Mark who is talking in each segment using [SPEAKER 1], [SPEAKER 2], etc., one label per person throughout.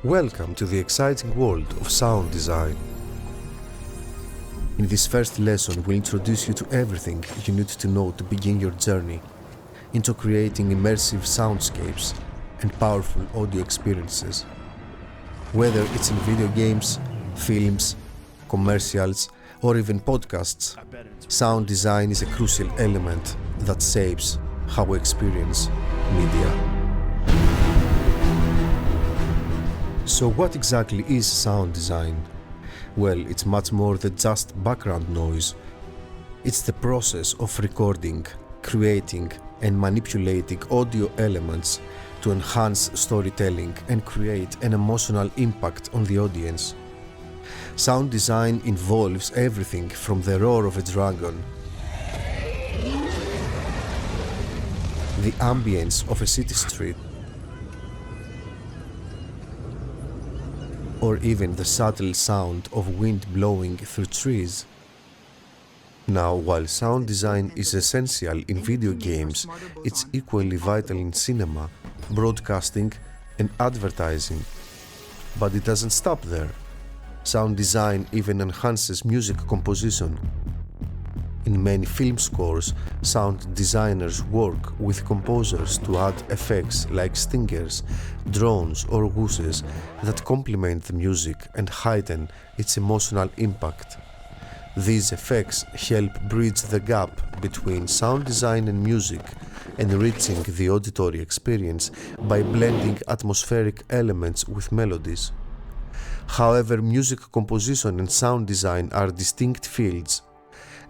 [SPEAKER 1] Welcome to the exciting world of sound design. In this first lesson, we'll introduce you to everything you need to know to begin your journey into creating immersive soundscapes and powerful audio experiences. Whether it's in video games, films, commercials, or even podcasts, sound design is a crucial element that shapes how we experience media. So what exactly is sound design? Well, it's much more than just background noise. It's the process of recording, creating, and manipulating audio elements to enhance storytelling and create an emotional impact on the audience. Sound design involves everything from the roar of a dragon, the ambience of a city street, or even the subtle sound of wind blowing through trees. Now, while sound design is essential in video games, it's equally vital in cinema, broadcasting, and advertising. But it doesn't stop there. Sound design even enhances music composition. In many film scores, sound designers work with composers to add effects like stingers, drones, or whooshes that complement the music and heighten its emotional impact. These effects help bridge the gap between sound design and music, enriching the auditory experience by blending atmospheric elements with melodies. However, music composition and sound design are distinct fields.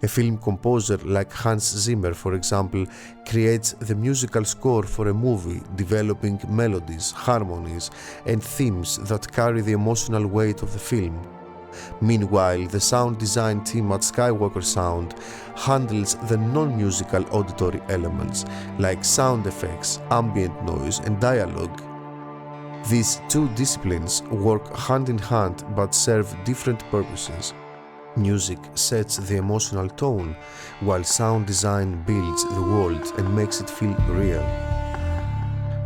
[SPEAKER 1] A film composer like Hans Zimmer, for example, creates the musical score for a movie, developing melodies, harmonies, and themes that carry the emotional weight of the film. Meanwhile, the sound design team at Skywalker Sound handles the non-musical auditory elements like sound effects, ambient noise, and dialogue. These two disciplines work hand in hand but serve different purposes. Music sets the emotional tone, while sound design builds the world and makes it feel real.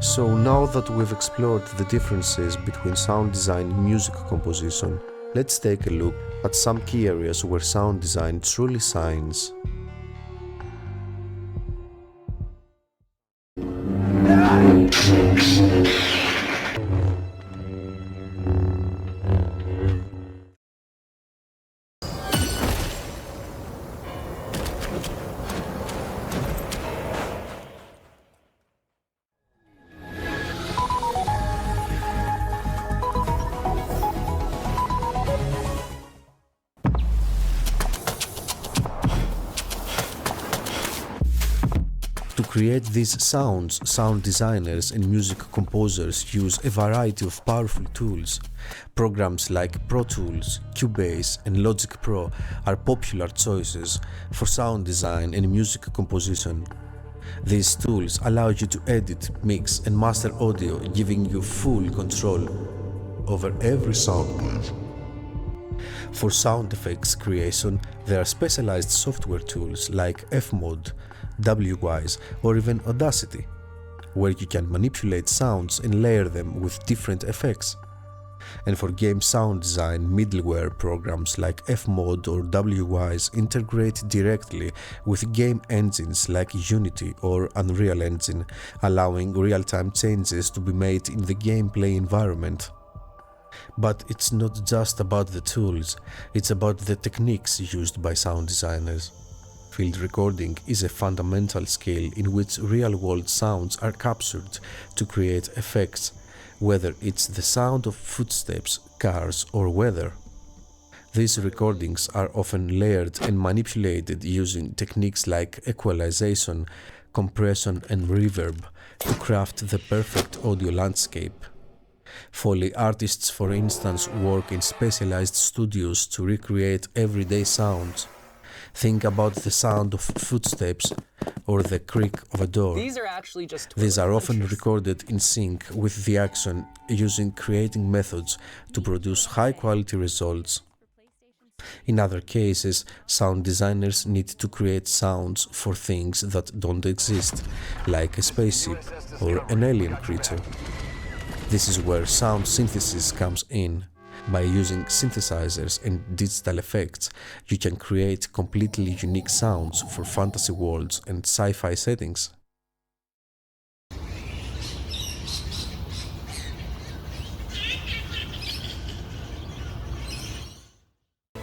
[SPEAKER 1] So now that we've explored the differences between sound design and music composition, let's take a look at some key areas where sound design truly shines. To create these sounds, sound designers and music composers use a variety of powerful tools. Programs like Pro Tools, Cubase, and Logic Pro are popular choices for sound design and music composition. These tools allow you to edit, mix, and master audio, giving you full control over every sound wave. For sound effects creation, there are specialized software tools like Fmod, Wwise, or even Audacity, where you can manipulate sounds and layer them with different effects. And for game sound design, middleware programs like Fmod or Wwise integrate directly with game engines like Unity or Unreal Engine, allowing real-time changes to be made in the gameplay environment. But it's not just about the tools, it's about the techniques used by sound designers. Field recording is a fundamental skill in which real-world sounds are captured to create effects, whether it's the sound of footsteps, cars, or weather. These recordings are often layered and manipulated using techniques like equalization, compression, and reverb to craft the perfect audio landscape. Foley artists, for instance, work in specialized studios to recreate everyday sounds. Think about the sound of footsteps or the creak of a door. These are often recorded in sync with the action using creating methods to produce high-quality results. In other cases, sound designers need to create sounds for things that don't exist, like a spaceship or an alien creature. This is where sound synthesis comes in. By using synthesizers and digital effects, you can create completely unique sounds for fantasy worlds and sci-fi settings.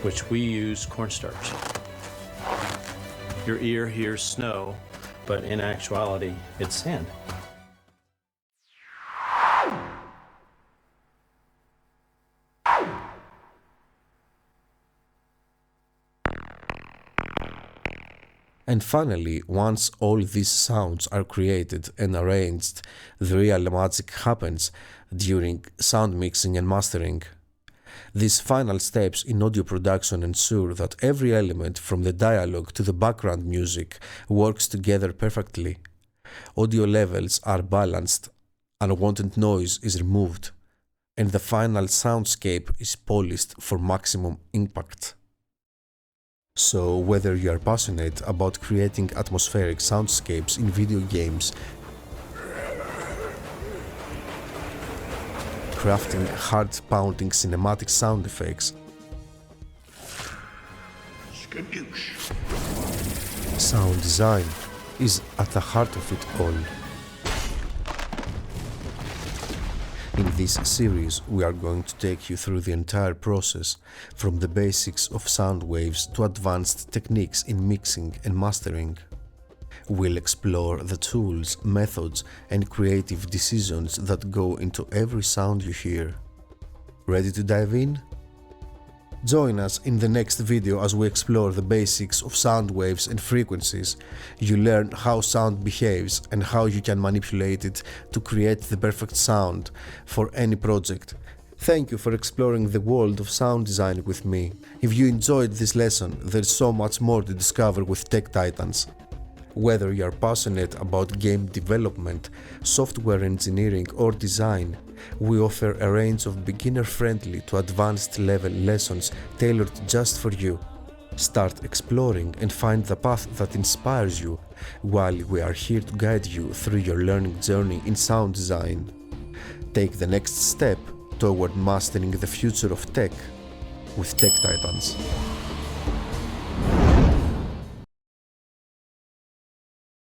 [SPEAKER 2] Which we use cornstarch. Your ear hears snow, but in actuality, it's sand.
[SPEAKER 1] And finally, once all these sounds are created and arranged, the real magic happens during sound mixing and mastering. These final steps in audio production ensure that every element from the dialogue to the background music works together perfectly. Audio levels are balanced, unwanted noise is removed, and the final soundscape is polished for maximum impact. So, whether you are passionate about creating atmospheric soundscapes in video games, crafting heart-pounding cinematic sound effects, sound design is at the heart of it all. In this series, we are going to take you through the entire process, from the basics of sound waves to advanced techniques in mixing and mastering. We'll explore the tools, methods, and creative decisions that go into every sound you hear. Ready to dive in? Join us in the next video as we explore the basics of sound waves and frequencies. You learn how sound behaves and how you can manipulate it to create the perfect sound for any project. Thank you for exploring the world of sound design with me. If you enjoyed this lesson, there's so much more to discover with TechTitans. Whether you are passionate about game development, software engineering, or design, we offer a range of beginner-friendly to advanced-level lessons tailored just for you. Start exploring and find the path that inspires you, while we are here to guide you through your learning journey in sound design. Take the next step toward mastering the future of tech with TechTitans.